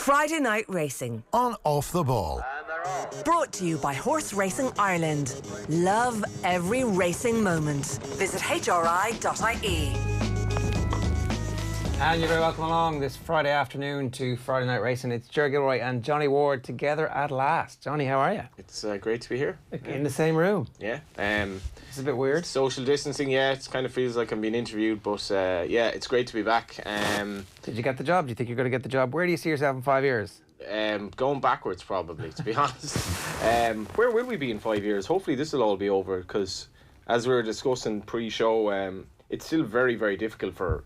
Friday Night Racing on Off the Ball. Brought to you by Horse Racing Ireland. Love every racing moment. Visit hri.ie. And you're very welcome along this Friday afternoon to Friday Night Racing. It's Gilroy and Johnny Ward together at last. Johnny, how are you? It's great to be here. In the same room. Yeah. It's a bit weird. Social distancing, yeah. It kind of feels like I'm being interviewed, but yeah, it's great to be back. Did you get the job? Do you think you're going to get the job? Where do you see yourself in 5 years? Going backwards, probably, to be honest. Where will we be in 5 years? Hopefully this will all be over, because as we were discussing pre-show, it's still very, very difficult for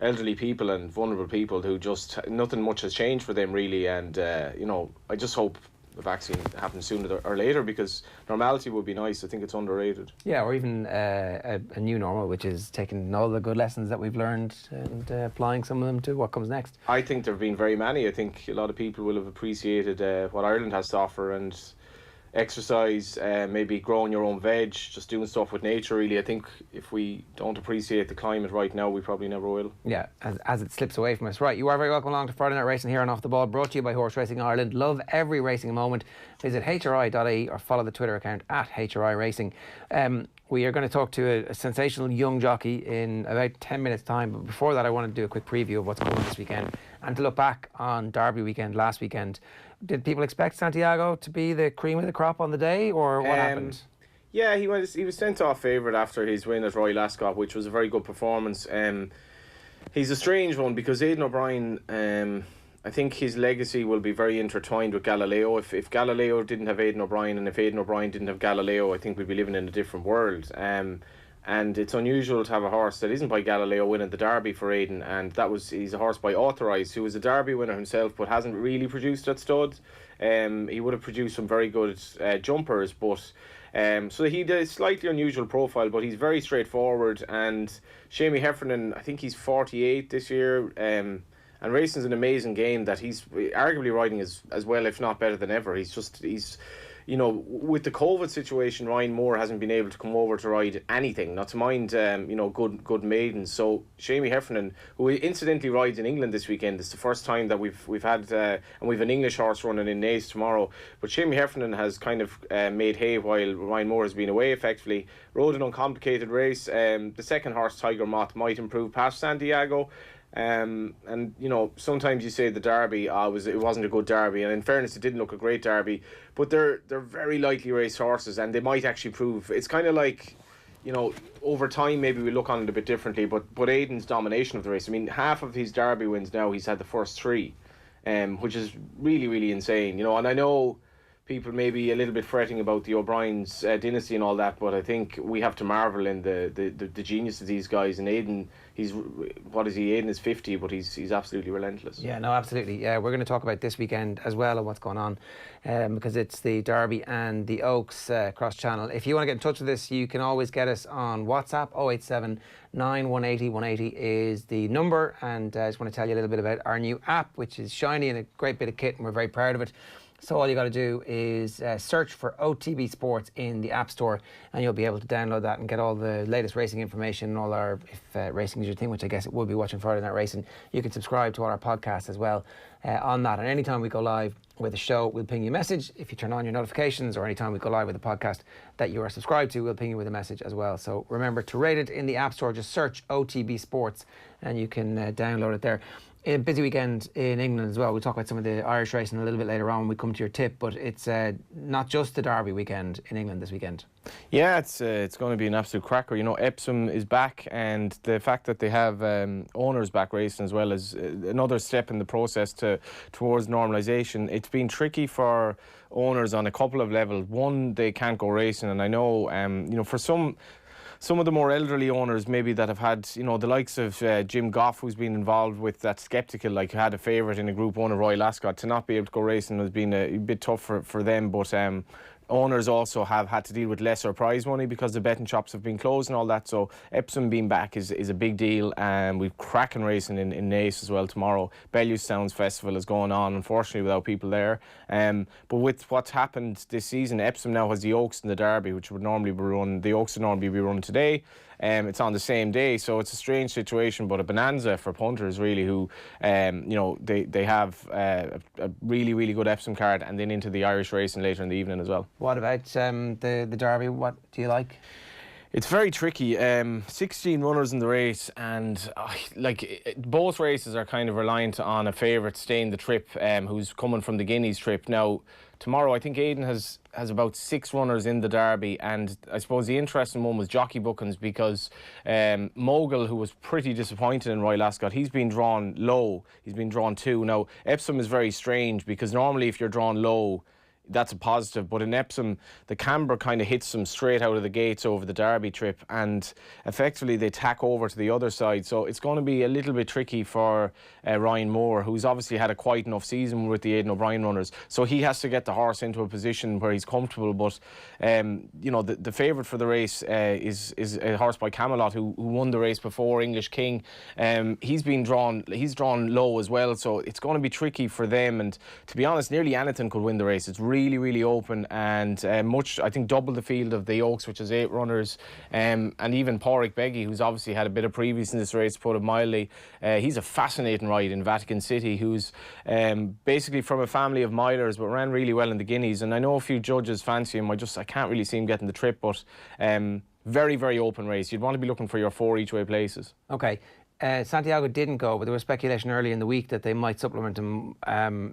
elderly people and vulnerable people who just nothing much has changed for them really, and I just hope the vaccine happens sooner or later, because normality would be nice. I think it's underrated. Yeah, or even a new normal, which is taking all the good lessons that we've learned and applying some of them to what comes next. I think there have been very many. I think a lot of people will have appreciated what Ireland has to offer, and exercise, maybe growing your own veg, just doing stuff with nature really. I think if we don't appreciate the climate right now, we probably never will. Yeah, as it slips away from us. Right, you are very welcome along to Friday Night Racing here on Off the Ball, brought to you by Horse Racing Ireland. Love every racing moment. Visit hri.ie or follow the Twitter account at HRI Racing. We are going to talk to a sensational young jockey in about 10 minutes time, but before that I want to do a quick preview of what's going on this weekend and to look back on Derby weekend last weekend. Did people expect Santiago to be the cream of the crop on the day, or what happened? Yeah, he was sent off favourite after his win at Royal Ascot, which was a very good performance. He's a strange one because Aidan O'Brien, I think his legacy will be very intertwined with Galileo. If Galileo didn't have Aidan O'Brien, and if Aidan O'Brien didn't have Galileo, I think we'd be living in a different world. And it's unusual to have a horse that isn't by Galileo winning the Derby for Aidan, and he's a horse by Authorised, who was a Derby winner himself but hasn't really produced at stud. He would have produced some very good jumpers, but so he did a slightly unusual profile, but he's very straightforward. And Shamie Heffernan, I think he's 48 this year, and racing's an amazing game that he's arguably riding as well, if not better than ever. He's with the COVID situation, Ryan Moore hasn't been able to come over to ride anything, not to mind, good maidens. So Shamie Heffernan, who incidentally rides in England this weekend, it's the first time that we've had, and we've an English horse running in Naas tomorrow. But Shamie Heffernan has kind of made hay while Ryan Moore has been away effectively. Rode an uncomplicated race. The second horse, Tiger Moth, might improve past Santiago. And sometimes you say the Derby, it wasn't a good Derby, and in fairness, it didn't look a great Derby. But they're very lightly raced horses, and they might actually prove. It's kind of like, over time maybe we look on it a bit differently. But Aidan's domination of the race. I mean, half of his Derby wins now, he's had the first three, which is really, really insane. And I know people may be a little bit fretting about the O'Brien's dynasty and all that, but I think we have to marvel in the genius of these guys. And Aidan, Aidan is 50, but he's absolutely relentless. Yeah, no, absolutely. Yeah, we're going to talk about this weekend as well and what's going on, because it's the Derby and the Oaks cross channel. If you want to get in touch with us, you can always get us on WhatsApp. 087 9180 180 is the number, and I just want to tell you a little bit about our new app, which is shiny and a great bit of kit, and we're very proud of it. So all you got to do is search for OTB Sports in the App Store, and you'll be able to download that and get all the latest racing information and all our, if racing is your thing, which I guess it would be, watching Friday Night Racing. You can subscribe to all our podcasts as well on that. And anytime we go live with a show, we'll ping you a message. If you turn on your notifications, or anytime we go live with a podcast that you are subscribed to, we'll ping you with a message as well. So remember to rate it in the App Store. Just search OTB Sports and you can download it there. A busy weekend in England as well. We'll talk about some of the Irish racing a little bit later on when we come to your tip, but it's not just the Derby weekend in England this weekend. Yeah, it's going to be an absolute cracker. Epsom is back, and the fact that they have owners back racing as well is another step in the process towards normalisation. It's been tricky for owners on a couple of levels. One, they can't go racing, and I know, for some of the more elderly owners maybe that have had, the likes of Jim Goff, who's been involved with that Skeptical, like who had a favourite in a Group 1 of Royal Ascot, to not be able to go racing has been a bit tough for them. But owners also have had to deal with lesser prize money because the betting shops have been closed and all that. So Epsom being back is a big deal. We've cracking racing in Naas as well tomorrow. Bellewstown's festival is going on, unfortunately, without people there. But with what's happened this season, Epsom now has the Oaks and the Derby, which would normally be run. The Oaks would normally be run today. it's on the same day, so it's a strange situation, but a bonanza for punters really, who they have a really good Epsom card, and then into the Irish racing later in the evening as well. What about the Derby? What do you like? It's very tricky. 16 runners in the race, and both races are kind of reliant on a favourite staying the trip, who's coming from the Guineas trip. Now, tomorrow, I think Aidan has about 6 runners in the Derby, and I suppose the interesting one was jockey bookings, because Mogul, who was pretty disappointed in Royal Ascot, he's been drawn low. He's been drawn 2. Now, Epsom is very strange, because normally if you're drawn low, that's a positive, but in Epsom the camber kind of hits them straight out of the gates over the Derby trip, and effectively they tack over to the other side, so it's going to be a little bit tricky for Ryan Moore, who's obviously had a quiet enough season with the Aidan O'Brien runners, so he has to get the horse into a position where he's comfortable. But the favourite for the race is a horse by Camelot, who won the race before, English King. He's drawn low as well, so it's going to be tricky for them, and to be honest, nearly anything could win the race. It's really open, and I think double the field of the Oaks, which is 8 runners, and even Pádraig Beggy, who's obviously had a bit of previous in this race, to put it mildly. He's a fascinating ride in Vatican City, who's basically from a family of milers, but ran really well in the Guineas, and I know a few judges fancy him. I can't really see him getting the trip, but very open race. You'd want to be looking for your 4 each way places. Okay. Santiago didn't go, but there was speculation early in the week that they might supplement him.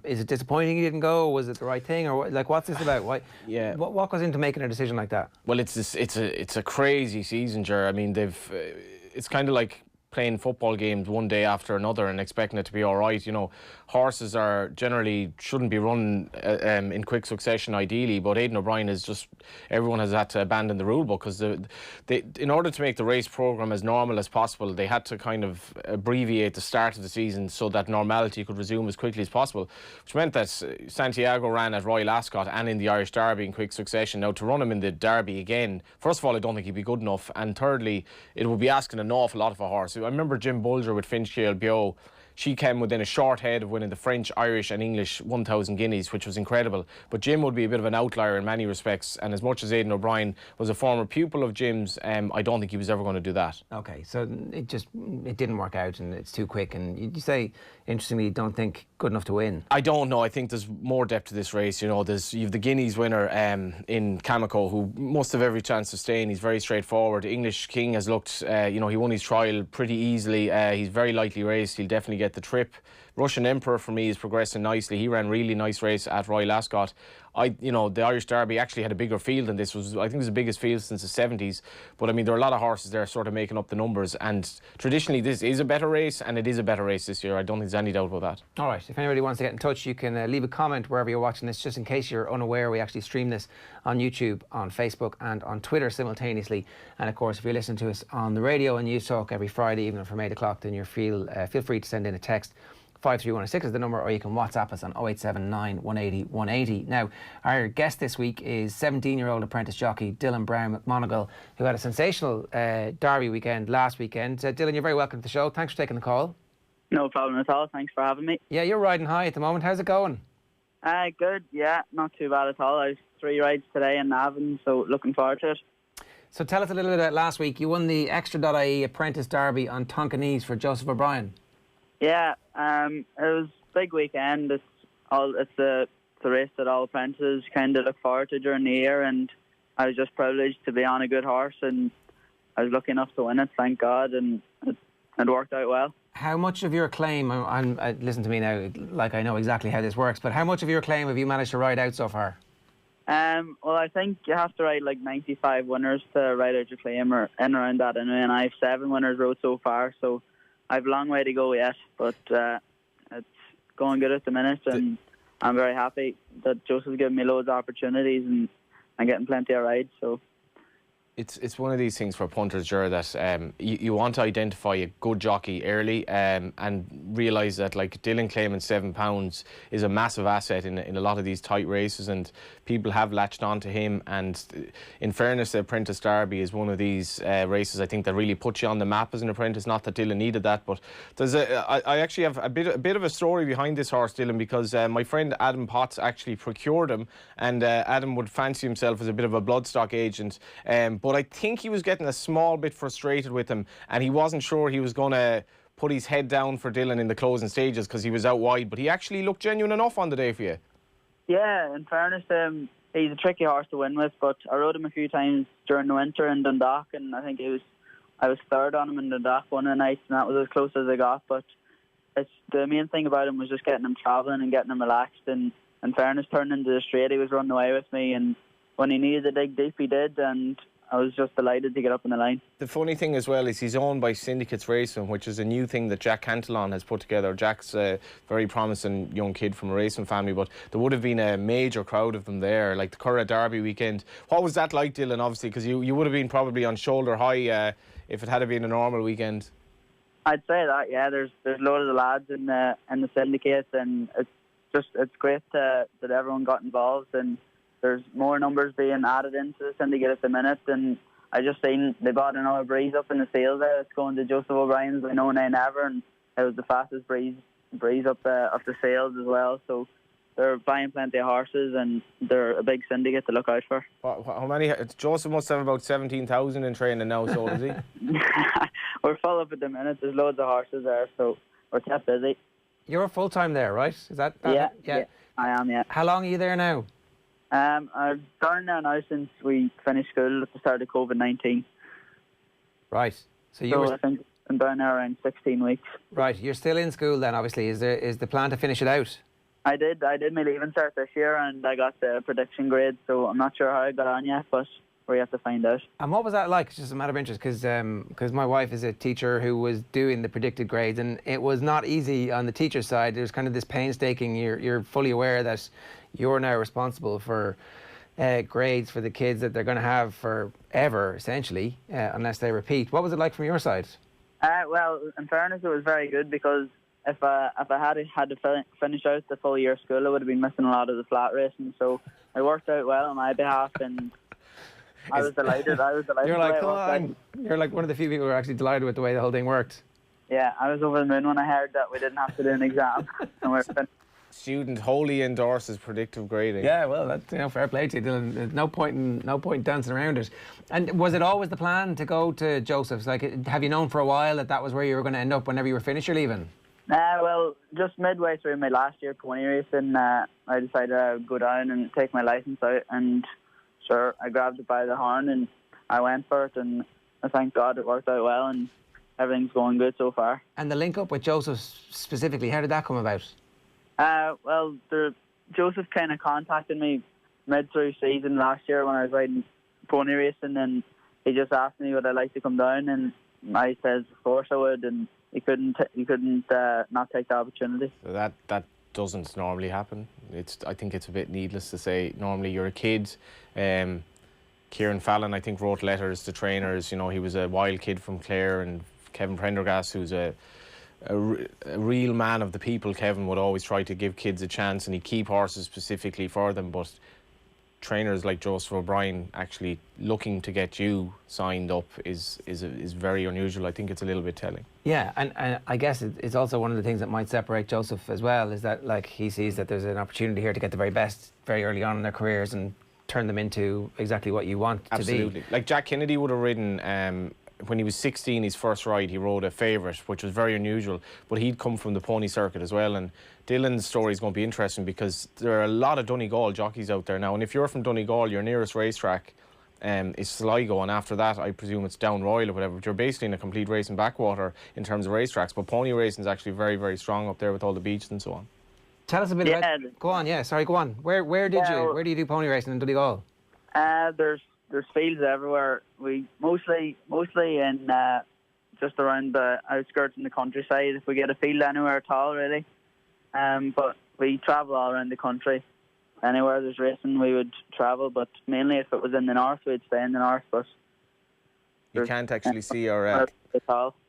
Is it disappointing he didn't go? Was it the right thing, or what's this about? Why? Yeah. What goes into making a decision like that? Well, it's a crazy season, Ger. I mean, it's kind of like playing football games one day after another and expecting it to be all right. Horses shouldn't be run in quick succession ideally, but Aidan O'Brien is just, everyone has had to abandon the rule book, because in order to make the race programme as normal as possible, they had to kind of abbreviate the start of the season so that normality could resume as quickly as possible, which meant that Santiago ran at Royal Ascot and in the Irish Derby in quick succession. Now, to run him in the Derby again, first of all, I don't think he'd be good enough, and thirdly, it would be asking an awful lot of a horse. I remember Jim Bulger with Finchkiel Bio. She came within a short head of winning the French, Irish and English 1,000 guineas, which was incredible. But Jim would be a bit of an outlier in many respects, and as much as Aidan O'Brien was a former pupil of Jim's, I don't think he was ever going to do that. Okay, so it didn't work out, and it's too quick. And you say, interestingly, you don't think good enough to win? I don't know. I think there's more depth to this race. You have the Guineas winner in Kamiko, who must have every chance of staying. He's very straightforward. English King has looked, he won his trial pretty easily. He's very lightly raced. He'll definitely get the trip. Russian Emperor for me is progressing nicely. He ran really nice race at Royal Ascot. The Irish Derby actually had a bigger field than this. I think it was the biggest field since the 70s. But I mean, there are a lot of horses there sort of making up the numbers. And traditionally, this is a better race, and it is a better race this year. I don't think there's any doubt about that. All right. If anybody wants to get in touch, you can leave a comment wherever you're watching this. Just in case you're unaware, we actually stream this on YouTube, on Facebook, and on Twitter simultaneously. And of course, if you're listening to us on the radio and News Talk every Friday evening from 8 o'clock, then you feel free to send in a text. 53106 is the number, or you can WhatsApp us on 0879 180 180. Now, our guest this week is 17-year-old apprentice jockey Dylan Browne McMonagle, who had a sensational Derby weekend last weekend. Dylan, you're very welcome to the show. Thanks for taking the call. No problem at all. Thanks for having me. Yeah, you're riding high at the moment. How's it going? Good. Yeah, not too bad at all. I was 3 rides today in Navan, so looking forward to it. So tell us a little bit about last week. You won the Extra.ie Apprentice Derby on Tonkinese for Joseph O'Brien. Yeah, it was a big weekend. It's the race that all apprentices kind of look forward to during the year, and I was just privileged to be on a good horse, and I was lucky enough to win it, thank God, and it worked out well. How much of your claim, listen to me now, like I know exactly how this works, but how much of your claim have you managed to ride out so far? Well, I think you have to ride like 95 winners to ride out your claim, or in around that anyway, and I have 7 winners rode so far, so I've a long way to go yet, but it's going good at the minute, and I'm very happy that Joseph's given me loads of opportunities, and I'm getting plenty of rides, so... It's one of these things for punters, Ger, that you want to identify a good jockey early and realise that, like, Dylan claiming £7 is a massive asset in a lot of these tight races, and people have latched on to him. And in fairness, the Apprentice Derby is one of these races, I think, that really puts you on the map as an apprentice. Not that Dylan needed that, but I actually have a bit of a story behind this horse, Dylan, because my friend Adam Potts actually procured him, and Adam would fancy himself as a bit of a bloodstock agent. but I think he was getting a small bit frustrated with him, and he wasn't sure he was going to put his head down for Dylan in the closing stages because he was out wide, but he actually looked genuine enough on the day for you. Yeah, in fairness, he's a tricky horse to win with, but I rode him a few times during the winter in Dundalk, and I think I was third on him in Dundalk one of the nights, and that was as close as I got. But the main thing about him was just getting him travelling and getting him relaxed, and in fairness, turning into the straight, he was running away with me, and when he needed to dig deep, he did, and I was just delighted to get up in the line. The funny thing as well is he's owned by Syndicates Racing, which is a new thing that Jack Cantillon has put together. Jack's a very promising young kid from a racing family, but there would have been a major crowd of them there, like the Curragh Derby weekend. What was that like, Dylan, obviously, because you would have been probably on shoulder high if it had been a normal weekend? I'd say that, yeah. There's loads of lads in the syndicate, and it's great that everyone got involved, and there's more numbers being added into the syndicate at the minute, and I just seen they bought another breeze up in the sales there. It's going to Joseph O'Brien's by No Name Ever, and it was the fastest breeze up the sales as well. So they're buying plenty of horses, and they're a big syndicate to look out for. How many? Joseph must have about 17,000 in training now, so does he? We're full up at the minute. There's loads of horses there, so we're kept busy. You're full time there, right? Is that yeah, I am, yeah. How long are you there now? I'm down there now since we finished school at the start of COVID-19. Right. So I think I'm down there around 16 weeks. Right. You're still in school then, obviously. Is the plan to finish it out? I did my leaving cert this year, and I got the prediction grade, so I'm not sure how I got on yet, but we have to find out. And what was that like? It's just a matter of interest, because my wife is a teacher who was doing the predicted grades, and it was not easy on the teacher's side. There's kind of this painstaking, you're fully aware that you're now responsible for grades for the kids that they're going to have forever, essentially, unless they repeat. What was it like from your side? Well, in fairness, it was very good, because if I had to finish out the full year of school, I would have been missing a lot of the flat racing. So it worked out well on my behalf, and I was delighted. You're like, come on. You're like one of the few people who are actually delighted with the way the whole thing worked. Yeah, I was over the moon when I heard that we didn't have to do an exam. And we're finished. Student wholly endorses predictive grading. Yeah, well, that's fair play to you, Dylan. There's no point dancing around it. And was it always the plan to go to Joseph's? Like, have you known for a while that was where you were going to end up whenever you were finished your leaving? Well, just midway through my last year pony racing, I decided I would go down and take my licence out, and sure, I grabbed it by the horn and I went for it, and I thank God it worked out well, and everything's going good so far. And the link up with Joseph specifically, how did that come about? Well, Joseph kind of contacted me mid-through season last year when I was riding pony racing, and he just asked me would I like to come down, and I said of course I would, and he couldn't not take the opportunity. That doesn't normally happen. I think it's a bit needless to say. Normally you're a kid. Kieran Fallon, I think, wrote letters to trainers. You know, he was a wild kid from Clare, and Kevin Prendergast, who's a real man of the people. Kevin would always try to give kids a chance, and he'd keep horses specifically for them, but trainers like Joseph O'Brien actually looking to get you signed up is very unusual. I think it's a little bit telling. Yeah, and I guess it's also one of the things that might separate Joseph as well, is that like he sees that there's an opportunity here to get the very best very early on in their careers and turn them into exactly what you want to be. Absolutely. Like Jack Kennedy would have ridden when he was 16, his first ride, he rode a favourite, which was very unusual, but he'd come from the pony circuit as well. And Dylan's story is going to be interesting because there are a lot of Donegal jockeys out there now, and if you're from Donegal, your nearest racetrack is Sligo, and after that I presume it's Down Royal or whatever, but you're basically in a complete racing backwater in terms of racetracks. But pony racing is actually very, very strong up there with all the beaches and so on. Tell us a bit about... Go on, go on. Where do you do pony racing in Donegal? There's fields everywhere. We mostly in just around the outskirts in the countryside. If we get a field anywhere at all, really. But we travel all around the country. Anywhere there's racing, we would travel. But mainly, if it was in the north, we'd stay in the north. But you can't actually see our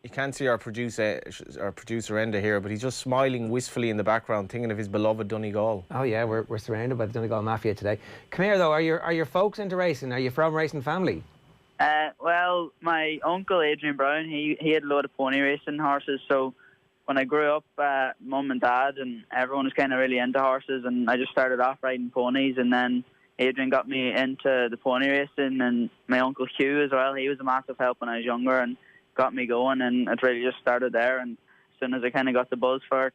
you can't see our producer Enda here, but he's just smiling wistfully in the background, thinking of his beloved Donegal. Oh yeah, we're surrounded by the Donegal mafia today. Come here though, are your folks into racing? Are you from racing family? Well, my uncle Adrian Browne, he had a load of pony racing horses. So when I grew up, mum and dad and everyone was kind of really into horses, and I just started off riding ponies, and then Adrian got me into the pony racing, and my uncle Hugh as well. He was a massive help when I was younger and got me going, and it really just started there. And as soon as I kind of got the buzz for it,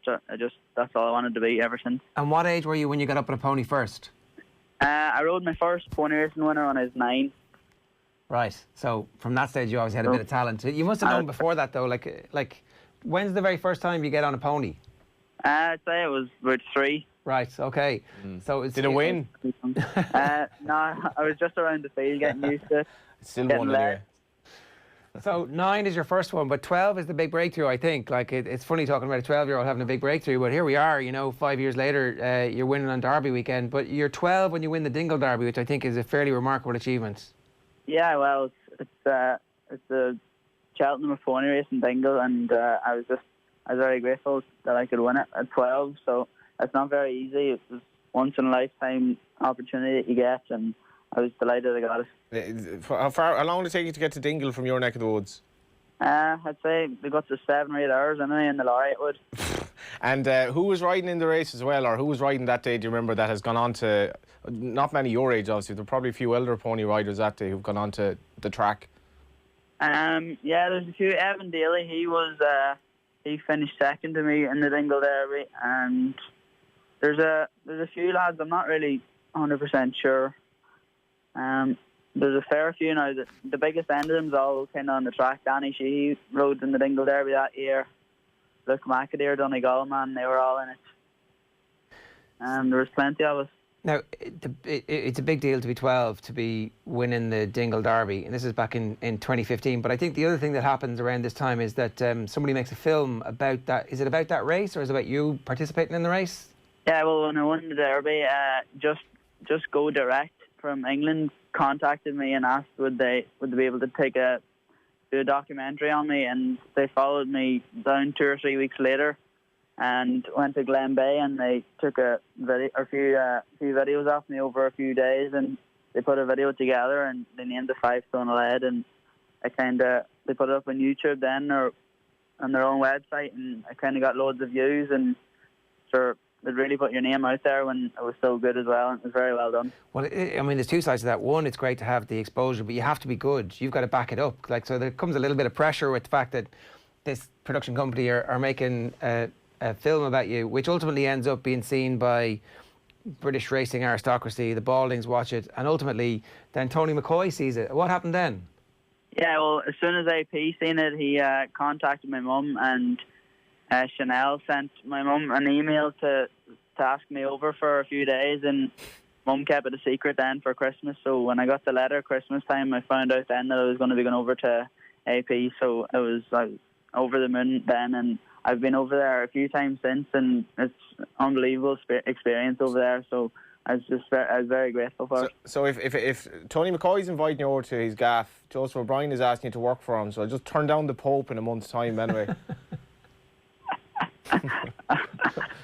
that's all I wanted to be ever since. And what age were you when you got up on a pony first? I rode my first pony racing winner when I was 9. Right. So from that stage, you always had a bit of talent. You must have known before that, though. Like, when's the very first time you get on a pony? I'd say it was about 3. Right. Okay. So Did it win? No, I was just around the field getting used to it. Still won anyway. So 9 is your first one, but 12 is the big breakthrough, I think. Like, it's funny talking about a 12-year-old having a big breakthrough, but here we are, 5 years later, you're winning on Derby weekend, but you're 12 when you win the Dingle Derby, which I think is a fairly remarkable achievement. Yeah, well, it's the Cheltenham of pony racing Dingle, and I was very grateful that I could win it at 12. So it's not very easy. It was once in a lifetime opportunity that you get, and I was delighted I got it. How long did it take you to get to Dingle from your neck of the woods? I'd say they got to 7 or 8 hours anyway in the lorry. It would. And who was riding in the race as well, or who was riding that day? Do you remember that has gone on to? Not many your age, obviously. There were probably a few elder pony riders that day who've gone on to the track. Yeah, there's a few. Evan Daly, he finished second to me in the Dingle Derby, and there's a few lads. I'm not really 100% sure. There's a fair few now. The biggest end of them's all kind of on the track. Danny Sheehy rode in the Dingle Derby that year. Luke McAdeer, Donegal, man, they were all in it. There was plenty of us. Now, it's a big deal to be 12, to be winning the Dingle Derby, and this is back in 2015. But I think the other thing that happens around this time is that somebody makes a film about that. Is it about that race, or is it about you participating in the race? Yeah, well, when I won the Derby, just Go Direct from England contacted me and asked would they be able to do a documentary on me, and they followed me down 2 or 3 weeks later and went to Glen Bay, and they took a few videos off me over a few days, and they put a video together and they named it 5 Stone of Lead, and they put it up on YouTube then or on their own website, and I kind of got loads of views, and sure, they'd really put your name out there when it was so good as well, and it was very well done. Well, I mean, there's two sides to that. One, it's great to have the exposure, but you have to be good. You've got to back it up. So there comes a little bit of pressure with the fact that this production company are making a film about you, which ultimately ends up being seen by British racing aristocracy. The Baldings watch it, and ultimately then Tony McCoy sees it. What happened then? Yeah, well, as soon as AP seen it, he contacted my mum, and Chanel sent my mum an email to ask me over for a few days, and mum kept it a secret then for Christmas. So when I got the letter Christmas time, I found out then that I was going to be going over to AP. So I was over the moon then, and I've been over there a few times since, and it's unbelievable experience over there. So I was very grateful for it. So if Tony McCoy's inviting you over to his gaff, Joseph O'Brien is asking you to work for him, so I'll just turn down the Pope in a month's time anyway.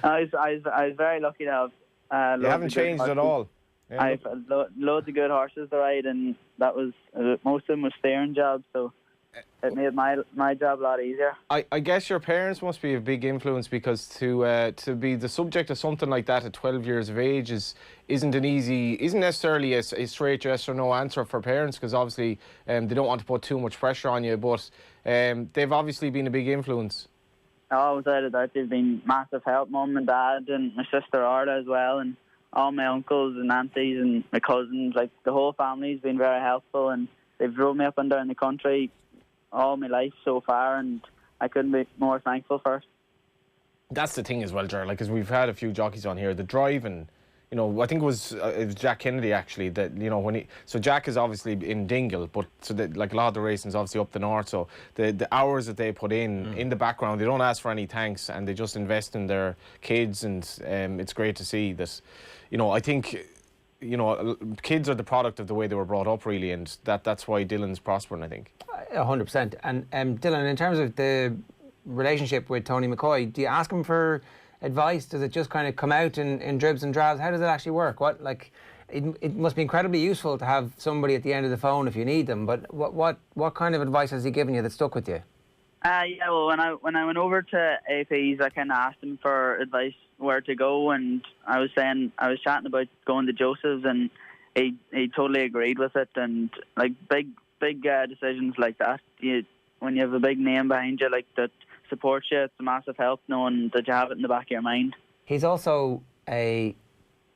I was very lucky to have. You haven't changed at all. Yeah. I've had loads of good horses to ride, and that was most of them were steering jobs, so it made my job a lot easier. I guess your parents must be a big influence, because to be the subject of something like that at 12 years of age isn't necessarily a straight yes or no answer for parents, because obviously they don't want to put too much pressure on you, but they've obviously been a big influence. Oh, without a doubt, they've been massive help, mum and dad, and my sister Arda as well, and all my uncles and aunties and my cousins. Like, the whole family's been very helpful, and they've drove me up and down the country all my life so far, and I couldn't be more thankful for it. That's the thing as well, Ger, because we've had a few jockeys on here, the driving. I think it was Jack Kennedy actually that so Jack is obviously in Dingle, but like a lot of the racing's obviously up the north, so the hours that they put in the background, they don't ask for any thanks, and they just invest in their kids, and it's great to see that. I think kids are the product of the way they were brought up, really, and that's why Dylan's prospering, I think. 100%. And Dylan, in terms of the relationship with Tony McCoy, do you ask him for advice? Does it just kind of come out in dribs and drabs? How does it actually work? It must be incredibly useful to have somebody at the end of the phone if you need them, but what kind of advice has he given you that stuck with you? Yeah, well, when I went over to AP's, I kind of asked him for advice where to go, and I was chatting about going to Joseph's, and he totally agreed with it. And like big decisions like that, when you have a big name behind you like that supports you, it's a massive help knowing that you have it in the back of your mind. He's also a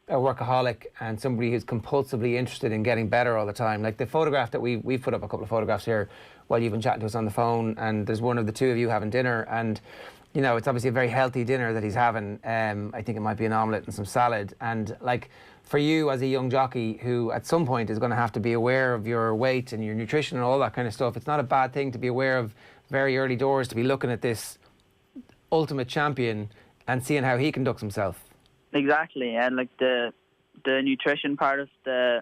workaholic and somebody who's compulsively interested in getting better all the time. Like the photograph that we've put up a couple of photographs here while you've been chatting to us on the phone, and there's one of the two of you having dinner, and you know, it's obviously a very healthy dinner that he's having. I think it might be an omelette and some salad. And like for you as a young jockey who at some point is going to have to be aware of your weight and your nutrition and all that kind of stuff, it's not a bad thing to be aware of very early doors, to be looking at this ultimate champion and seeing how he conducts himself. Exactly, and like the nutrition part of the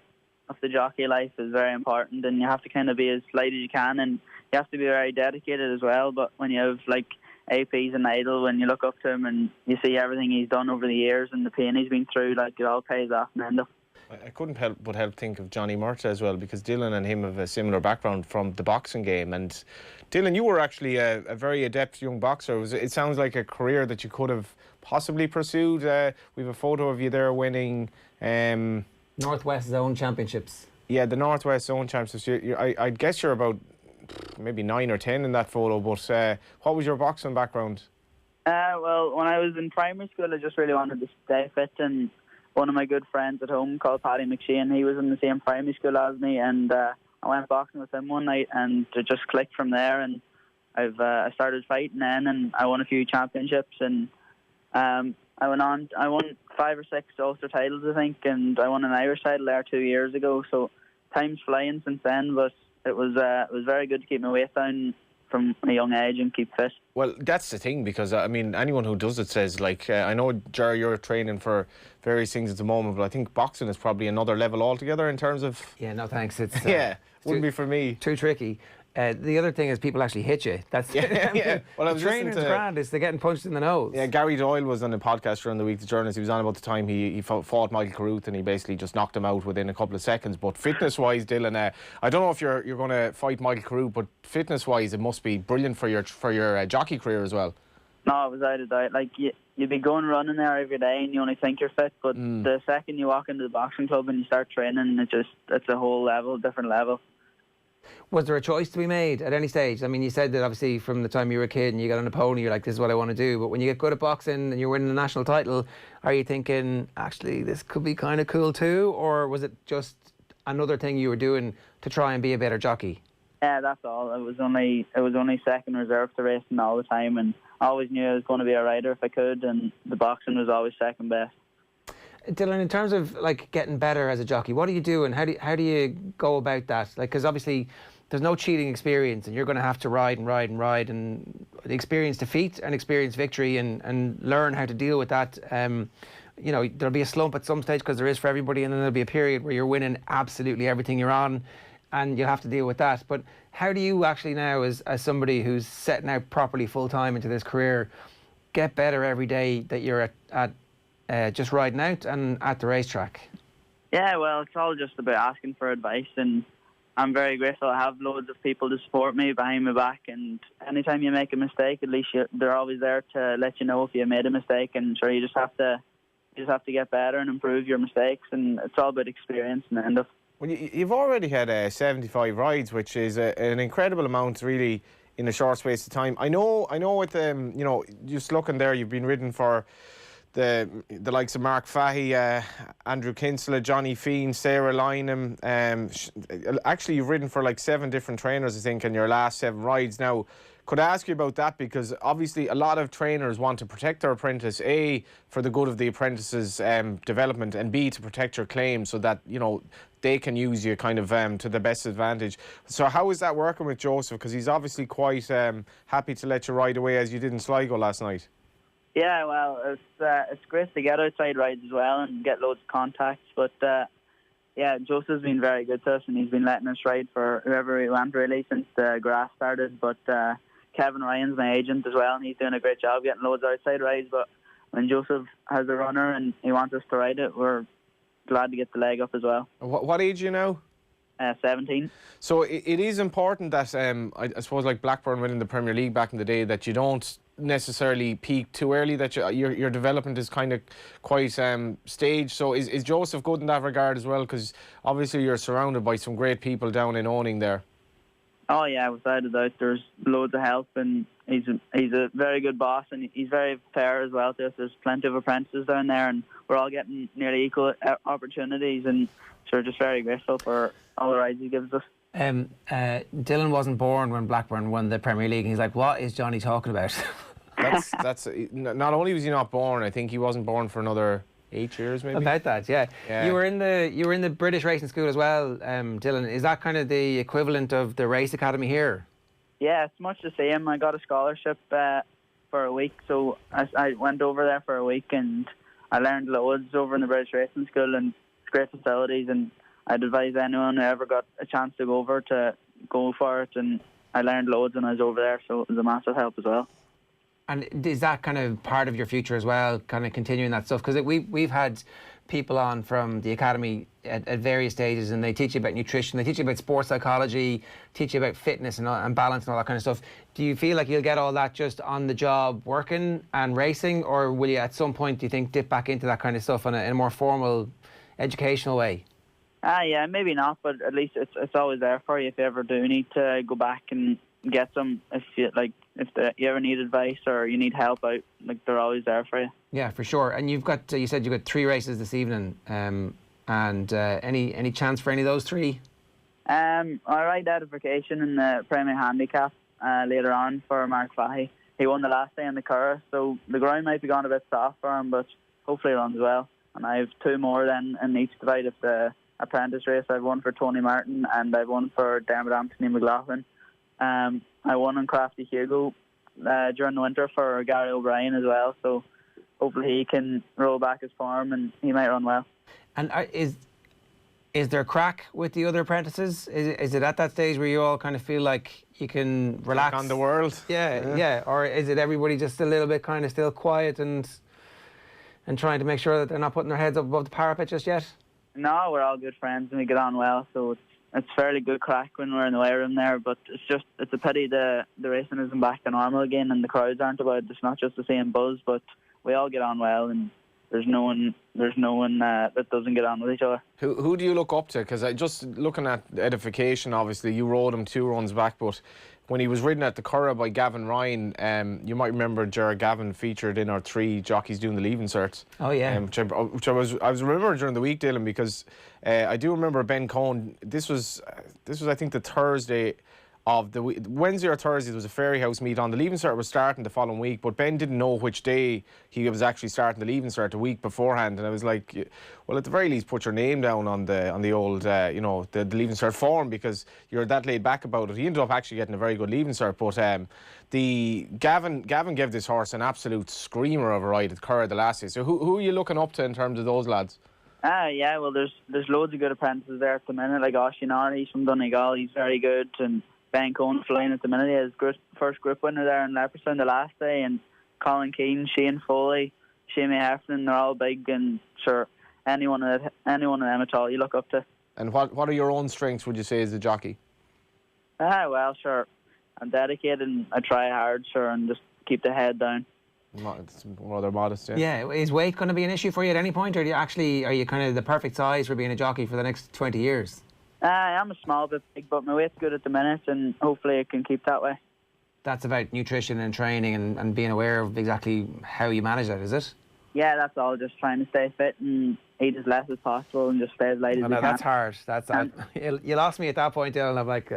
jockey life is very important, and you have to kind of be as light as you can, and you have to be very dedicated as well. But when you have like AP's an idol, when you look up to him and you see everything he's done over the years and the pain he's been through, like it all pays off in the end up. I couldn't help but think of Johnny Murtagh as well, because Dylan and him have a similar background from the boxing game. And Dylan, you were actually a very adept young boxer. It sounds like a career that you could have possibly pursued. We have a photo of you there winning Northwest Zone Championships. Yeah, the Northwest Zone Championships. I'd guess you're about maybe 9 or 10 in that photo. But what was your boxing background? Well, when I was in primary school, I just really wanted to stay fit, and one of my good friends at home called Paddy McShane, he was in the same primary school as me, and I went boxing with him one night, and it just clicked from there. And I started fighting then, and I won a few championships, and I won 5 or 6 Ulster titles, I think, and I won an Irish title there 2 years ago. So time's flying since then, but it was very good to keep my weight down from a young age and keep fit. Well, that's the thing, because I mean, anyone who does it says, like, I know, Jerry, you're training for various things at the moment, but I think boxing is probably another level altogether in terms of... Yeah, no thanks. It's wouldn't be for me. Too tricky. The other thing is people actually hit you. That's yeah. Well, I was training's grand. It's they're getting punched in the nose. Yeah, Gary Doyle was on a podcast during the week, the journalist. He was on about the time he fought Michael Carruth, and he basically just knocked him out within a couple of seconds. But fitness-wise, Dylan, I don't know if you're going to fight Michael Carruth, but fitness-wise, it must be brilliant for your jockey career as well. No, without a doubt. Like you'd be going running there every day, and you only think you're fit. But the second you walk into the boxing club and you start training, it's a whole different level. Was there a choice to be made at any stage? I mean, you said that obviously from the time you were a kid and you got on a pony, you're like, this is what I want to do. But when you get good at boxing and you're winning a national title, are you thinking, actually, this could be kind of cool too? Or was it just another thing you were doing to try and be a better jockey? Yeah, that's all. It was only second reserve to racing all the time, and I always knew I was going to be a rider if I could, and the boxing was always second best. Dylan, in terms of like getting better as a jockey, what do you do and how do you go about that? Like, because obviously there's no cheating experience, and you're going to have to ride, and the experience defeat and experience victory, and learn how to deal with that. You know, there'll be a slump at some stage, because there is for everybody, and then there'll be a period where you're winning absolutely everything you're on, and you'll have to deal with that. But how do you actually now, as somebody who's setting out properly full time into this career, get better every day that you're at just riding out and at the racetrack? Yeah, well, it's all just about asking for advice, and I'm very grateful. I have loads of people to support me behind my back, and anytime you make a mistake, at least they're always there to let you know if you made a mistake. And sure, you just have to get better and improve your mistakes, and it's all about experience in the end of. Well, you've already had 75 rides, which is an incredible amount, really, in a short space of time. I know. With you know, just looking there, you've been ridden for the likes of Mark Fahey, Andrew Kinsella, Johnny Feen, Sarah Lynham. Actually, you've ridden for like 7 different trainers, I think, in your last 7 rides. Now, could I ask you about that? Because obviously a lot of trainers want to protect their apprentice, A, for the good of the apprentice's development, and B, to protect your claim so that, you know, they can use you kind of to the best advantage. So how is that working with Joseph? Because he's obviously quite happy to let you ride away as you did in Sligo last night. Yeah, well, it's great to get outside rides as well and get loads of contacts. But yeah, Joseph's been very good to us, and he's been letting us ride for whoever we want, really, since the grass started. But Kevin Ryan's my agent as well, and he's doing a great job getting loads of outside rides. But when Joseph has a runner and he wants us to ride it, we're glad to get the leg up as well. What age are you now? 17. So it is important that I suppose like Blackburn winning the Premier League back in the day, that you don't necessarily peak too early, that your development is kind of quite staged. So is Joseph good in that regard as well? Because obviously you're surrounded by some great people down in Owning there. Oh yeah, without a doubt. There's loads of help, and he's a very good boss, and he's very fair as well to us. There's plenty of apprentices down there, and we're all getting nearly equal opportunities, and so we're just very grateful for all the rides he gives us. Dylan wasn't born when Blackburn won the Premier League, and he's like, what is Johnny talking about? That's not only was he not born, I think he wasn't born for another 8 years maybe. About that, yeah. You were in the British racing school as well, Dylan. Is that kind of the equivalent of the race academy here? Yeah, it's much the same. I got a scholarship for a week, so I went over there for a week, and I learned loads over in the British racing school, and it's great facilities, and I'd advise anyone who ever got a chance to go over to go for it, and I learned loads when I was over there, so it was a massive help as well. And is that kind of part of your future as well, kind of continuing that stuff? Because we've had people on from the academy at various stages, and they teach you about nutrition, they teach you about sports psychology, teach you about fitness and balance and all that kind of stuff. Do you feel like you'll get all that just on the job working and racing, or will you at some point, do you think, dip back into that kind of stuff in a more formal educational way? Yeah, maybe not, but at least it's always there for you if you ever do need to go back and get some. If you ever need advice or you need help out, like, they're always there for you. Yeah, for sure. And you said you've got 3 races this evening, and any chance for any of those 3? I ride Edification in the Premier Handicap later on for Mark Fahey. He won the last day in the Curragh, so the ground might be gone a bit soft for him, but hopefully he runs well. And I have 2 more then in each divide of the apprentice race. I've one for Tony Martin, and I've one for Dermot Anthony McLaughlin. I won on Crafty Hugo during the winter for Gary O'Brien as well, so hopefully he can roll back his form and he might run well. And is there crack with the other apprentices? Is it at that stage where you all kind of feel like you can relax on the world? Yeah. Or is it everybody just a little bit kind of still quiet and trying to make sure that they're not putting their heads up above the parapet just yet? No, we're all good friends and we get on well, so it's fairly good crack when we're in the weigh room there, but it's a pity the racing isn't back to normal again and the crowds aren't about. It's not just the same buzz, but we all get on well, and there's no one that doesn't get on with each other. Who do you look up to? Because just looking at Edification, obviously you rode him 2 runs back, but when he was ridden at the Curragh by Gavin Ryan, you might remember Gerard Gavin featured in our 3 jockeys doing the leaving cert. Oh yeah. Which I was remembering during the week, Dylan, because I do remember Ben Cohn. This was I think the Thursday of the week. Wednesday or Thursday there was a Fairy House meet on. The leaving cert was starting the following week, but Ben didn't know which day he was actually starting the leaving cert a week beforehand, and I was like, well, at the very least put your name down on the old the leaving cert form, because you're that laid back about it. He ended up actually getting a very good leaving cert, but the Gavin gave this horse an absolute screamer of a ride at Curragh the last year. So who are you looking up to in terms of those lads? Yeah, well, there's loads of good apprentices there at the minute, like Oshinor, he's from Donegal, he's very good, and Ben Cohn flying at the minute. He has first group winner there in Leopardstown the last day, and Colin Keane, Shane Foley, Shamie Heffernan, they're all big, and sure, anyone of them at all you look up to. And what are your own strengths, would you say, as a jockey? Well, sure, I'm dedicated and I try hard, sure, and just keep the head down. It's rather modest, yeah. Yeah, is weight going to be an issue for you at any point, or are you kind of the perfect size for being a jockey for the next 20 years? I'm a small bit big, but my weight's good at the minute, and hopefully it can keep that way. That's about nutrition and training and being aware of exactly how you manage that, is it? Yeah, that's all. Just trying to stay fit and eat as less as possible and just stay as light as you can. That's hard. You lost me at that point, Dylan. I'm like...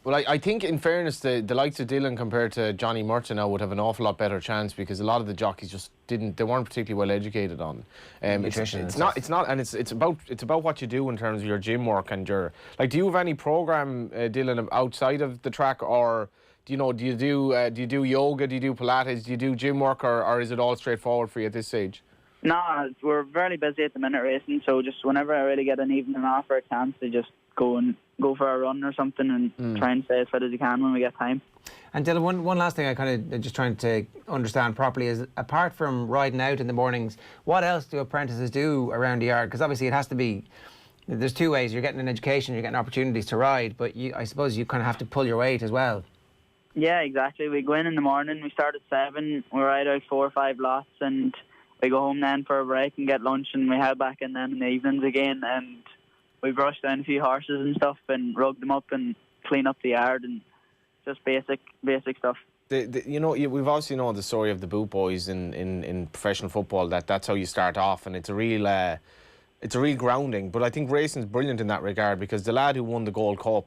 Well, I think, in fairness, the likes of Dylan compared to Johnny Murton now would have an awful lot better chance, because a lot of the jockeys just they weren't particularly well educated on nutrition. It's about what you do in terms of your gym work and your, like, do you have any program, Dylan, outside of the track, or do you do yoga, do you do Pilates, do you do gym work, or is it all straightforward for you at this stage? No, we're very busy at the minute racing, so just whenever I really get an evening off or a chance to just go for a run or something and try and stay as fit as you can when we get time. And Dylan, one last thing I kind of just trying to understand properly is, apart from riding out in the mornings, what else do apprentices do around the yard? Because obviously it has to be There's two ways. You're getting an education, you're getting opportunities to ride, but I suppose you kind of have to pull your weight as well. Yeah, exactly. We go in the morning, we start at 7, we ride out 4 or 5 lots, and we go home then for a break and get lunch, and we head back in then in the evenings again, and we brush down a few horses and stuff and rug them up and clean up the yard and just basic stuff. We've obviously known the story of the boot boys in professional football, that's how you start off, and it's a real grounding. But I think racing's brilliant in that regard, because the lad who won the Gold Cup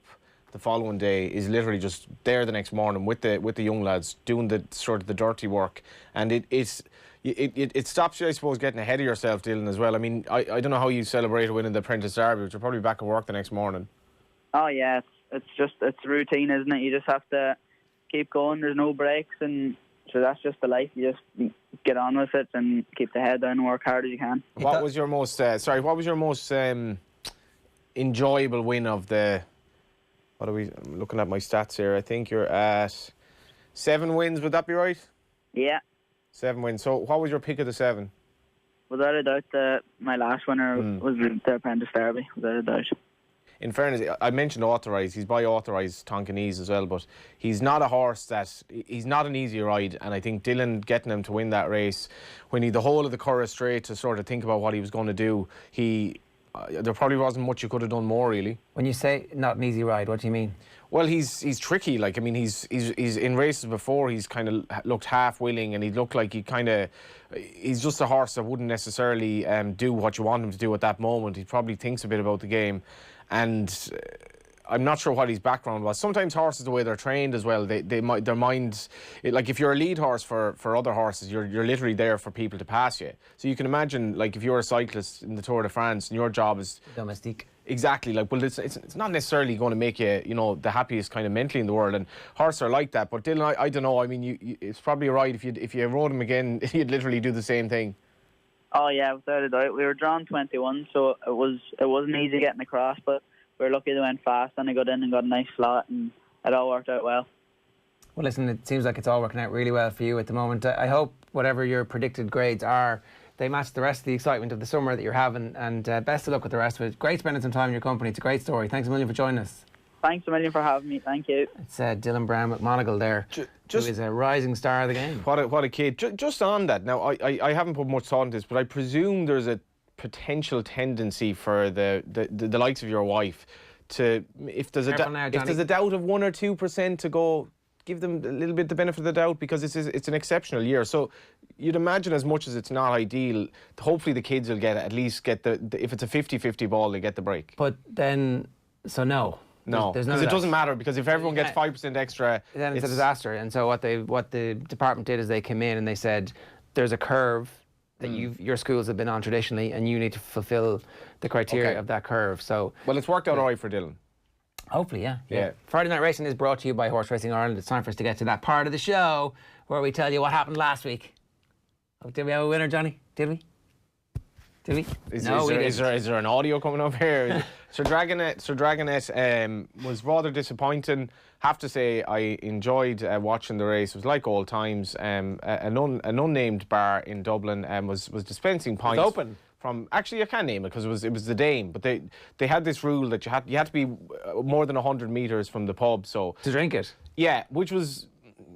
the following day is literally just there the next morning with the young lads doing the sort of the dirty work, and it stops you, I suppose, getting ahead of yourself, Dylan, as well. I mean, I don't know how you celebrate winning the Apprentice Derby, but you're probably back at work the next morning. Oh yeah, it's routine, isn't it? You just have to keep going. There's no breaks, and so that's just the life. You just get on with it and keep the head down and work hard as you can. What was your most enjoyable win of the? I'm looking at my stats here. I think you're at 7 wins. Would that be right? Yeah. 7 wins. So what was your pick of the 7? Without a doubt, my last winner was the Apprentice Derby. Without a doubt. In fairness, I mentioned authorised. He's by authorised Tonkinese as well, but he's not a horse he's not an easy ride. And I think Dylan getting him to win that race, when he the whole of the Curragh Straight to sort of think about what he was going to do, there probably wasn't much you could have done more, really. When you say not an easy ride, what do you mean? Well, he's tricky. Like, I mean, he's in races before, he's kind of looked half willing, and he looked like he's just a horse that wouldn't necessarily do what you want him to do at that moment. He probably thinks a bit about the game, and I'm not sure what his background was. Sometimes horses, the way they're trained as well, their minds, like if you're a lead horse for other horses, you're literally there for people to pass you. So you can imagine, like, if you're a cyclist in the Tour de France and your job is domestique. Exactly. Like, well, it's not necessarily going to make you, the happiest kind of mentally in the world, and horses are like that. But Dylan, I don't know. I mean, it's probably right if you rode him again, you'd literally do the same thing. Oh yeah, without a doubt. We were drawn 21, so it wasn't easy getting across, but we were lucky they went fast, and I got in and got a nice slot, and it all worked out well. Well, listen, it seems like it's all working out really well for you at the moment. I hope whatever your predicted grades are, they match the rest of the excitement of the summer that you're having, and best of luck with the rest of it. Great spending some time in your company. It's a great story. Thanks a million for joining us. Thanks a million for having me. Thank you. It's Dylan Browne McMonagle there, who is a rising star of the game. What a kid. Just on that, now, I haven't put much thought into this, but I presume there's a potential tendency for the likes of your wife to, if there's a doubt of 1 or 2%, to go give them a little bit the benefit of the doubt, because it's an exceptional year. So you'd imagine, as much as it's not ideal, hopefully the kids will at least get if it's a 50-50 ball, they get the break. But then, so no. No, because it doesn't matter, because if everyone gets 5% extra, then it's a disaster. And so what the department did is they came in and they said, there's a curve that your schools have been on traditionally, and you need to fulfil the criteria of that curve. So, well, it's worked out all right for Dylan. Hopefully, yeah. Friday Night Racing is brought to you by Horse Racing Ireland. It's time for us to get to that part of the show where we tell you what happened last week. Oh, did we have a winner, Johnny? Did we? Is there an audio coming up here? Sir Dragonet was rather disappointing. Have to say, I enjoyed watching the race. It was like old times. An unnamed bar in Dublin was dispensing pints. It's open. Actually, I can't name it because it was the Dame, but they had this rule that you had to be more than 100 metres from the pub. So to drink it. Yeah, which was,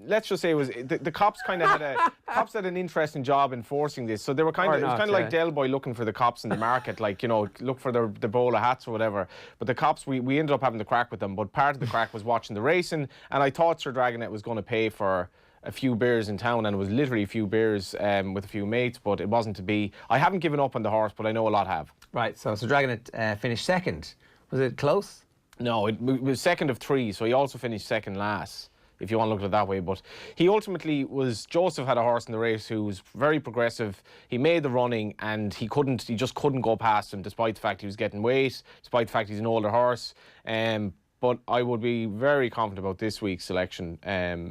let's just say, the cops kind of had an interesting job enforcing this. So they were it was kind of like Del Boy looking for the cops in the market, like, look for the bowl of hats or whatever. But the cops, we ended up having the crack with them. But part of the crack was watching the racing, and I thought Sir Dragonet was going to pay for a few beers in town, and it was literally a few beers with a few mates, but it wasn't to be. I haven't given up on the horse, but I know a lot have. Right, so Dragonet finished second. Was it close? No, it was second of 3, so he also finished second last, if you want to look at it that way. But he ultimately Joseph had a horse in the race who was very progressive. He made the running, and he just couldn't go past him, despite the fact he was getting weight, despite the fact he's an older horse. But I would be very confident about this week's selection.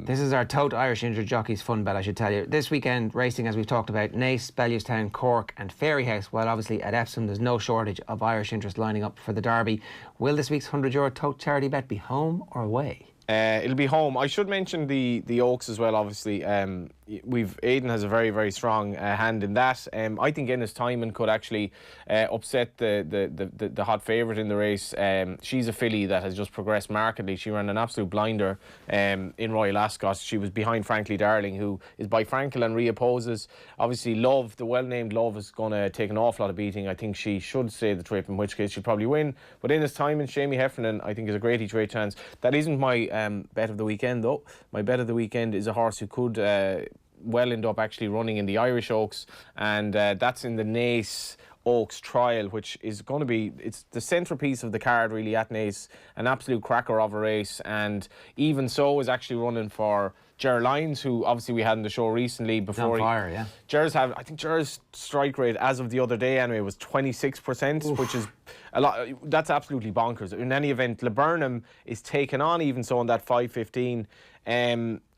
This is our Tote Irish Injured Jockeys fun bet, I should tell you. This weekend, racing, as we've talked about, Naas, Bellewstown, Cork and Fairyhouse, while obviously at Epsom there's no shortage of Irish interest lining up for the Derby. Will this week's €100 Tote charity bet be home or away? It'll be home. I should mention the Oaks as well. Obviously, Aidan has a very, very strong hand in that. I think Ennis Timon could actually upset the hot favourite in the race. She's a filly that has just progressed markedly. She ran an absolute blinder in Royal Ascot. She was behind Frankly Darling, who is by Frankel and reopposes. Obviously, Love, the well-named Love, is going to take an awful lot of beating. I think she should stay the trip, in which case she'll probably win. But Ennis Timon, Shamie Heffernan, I think is a great each way chance. That isn't my bet of the weekend, though. My bet of the weekend is a horse who could well end up actually running in the Irish Oaks, and that's in the Naas Oaks trial, which is going to be, it's the centrepiece of the card really at Naas, an absolute cracker of a race. And Even So is actually running for Ger Lyons, who obviously we had in the show recently. Before on fire, yeah. I think Ger's strike rate as of the other day anyway was 26%, which is a lot. That's absolutely bonkers. In any event, Laburnum is taken on Even So on that 5:15.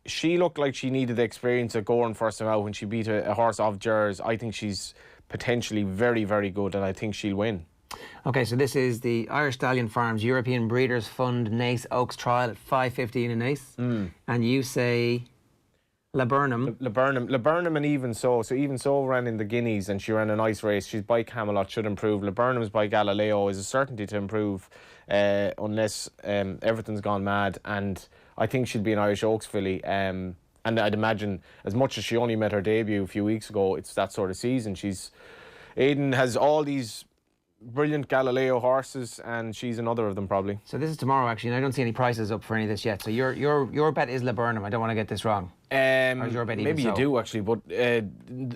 She looked like she needed the experience of going first time out when she beat a horse of Ger's. I think she's potentially very, very good, and I think she'll win. Okay, so this is the Irish Stallion Farms European Breeders Fund Naas Oaks trial at 5:15 in Naas. And you say Laburnum and Even So. So Even So ran in the Guineas and she ran a nice race. She's by Camelot, should improve. Laburnum's by Galileo, is a certainty to improve unless everything's gone mad. And I think she'll be an Irish Oaks filly. And I'd imagine, as much as she only met her debut a few weeks ago, it's that sort of season. Aidan has all these brilliant Galileo horses, and she's another of them probably. So this is tomorrow actually, and I don't see any prices up for any of this yet. So your bet is Laburnum. I don't want to get this wrong. Or is your bet maybe Even you So? do actually, but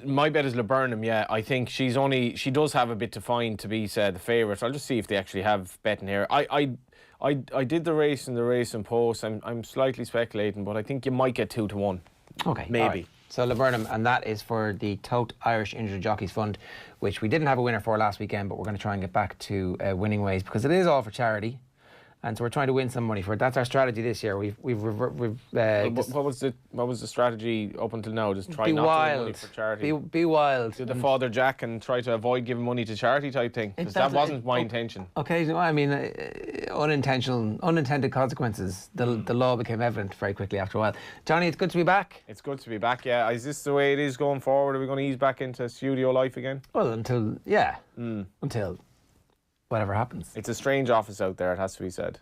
my bet is Laburnum. Yeah, I think she does have a bit to find to be the favourite. I'll just see if they actually have betting here. I did the race in post. I'm slightly speculating, but I think you might get 2-1. Okay, maybe. Right. So Laburnum, and that is for the Tote Irish Injured Jockeys Fund, which we didn't have a winner for last weekend, but we're going to try and get back to winning ways, because it is all for charity, and so we're trying to win some money for it. That's our strategy this year. What was the strategy up until now? Just try be not wild. to win money for charity. Be wild. Do the Father Jack and try to avoid giving money to charity type thing. Because that wasn't my intention. Occasionally, I mean, unintended consequences. The law became evident very quickly after a while. Johnny, it's good to be back. It's good to be back, yeah. Is this the way it is going forward? Are we going to ease back into studio life again? Well, until whatever happens. It's a strange office out there, it has to be said.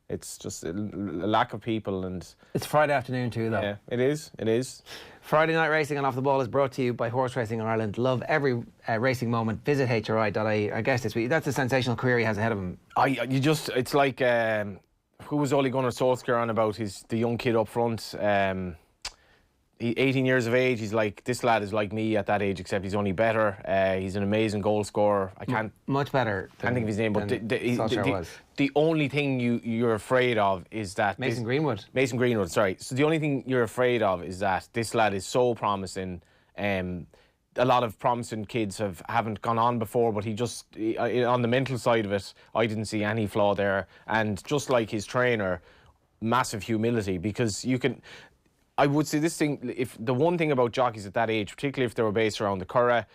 It's just a lack of people, and it's Friday afternoon too, though. Yeah, it is. Friday Night Racing and Off the Ball is brought to you by Horse Racing Ireland. Love every racing moment. Visit HRI.ie. I guess this week, that's a sensational career he has ahead of him. It's like who was Ole Gunnar Solskjaer on about? The young kid up front. 18 years of age. He's like, this lad is like me at that age, except he's only better. He's an amazing goal scorer. I can't much better. Can't think of his name, but the only thing you're afraid of is that Mason Greenwood. Sorry. So the only thing you're afraid of is that this lad is so promising. A lot of promising kids haven't gone on before, but he just on the mental side of it, I didn't see any flaw there. And just like his trainer, massive humility, because you can. I would say this thing, if the one thing about jockeys at that age, particularly if they were based around the Curragh,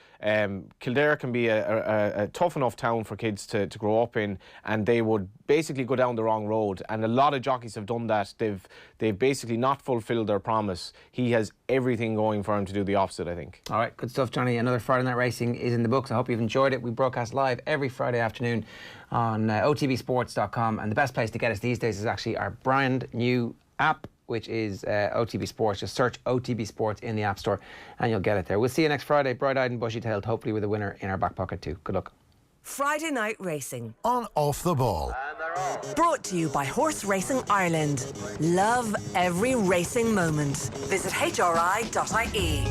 Kildare can be a tough enough town for kids to grow up in, and they would basically go down the wrong road. And a lot of jockeys have done that. They've basically not fulfilled their promise. He has everything going for him to do the opposite, I think. All right, good stuff, Johnny. Another Friday Night Racing is in the books. I hope you've enjoyed it. We broadcast live every Friday afternoon on otbsports.com, and the best place to get us these days is actually our brand new app, which is OTB Sports. Just search OTB Sports in the App Store and you'll get it there. We'll see you next Friday, bright-eyed and bushy-tailed, hopefully with a winner in our back pocket too. Good luck. Friday Night Racing on Off the Ball. Brought to you by Horse Racing Ireland. Love every racing moment. Visit HRI.ie.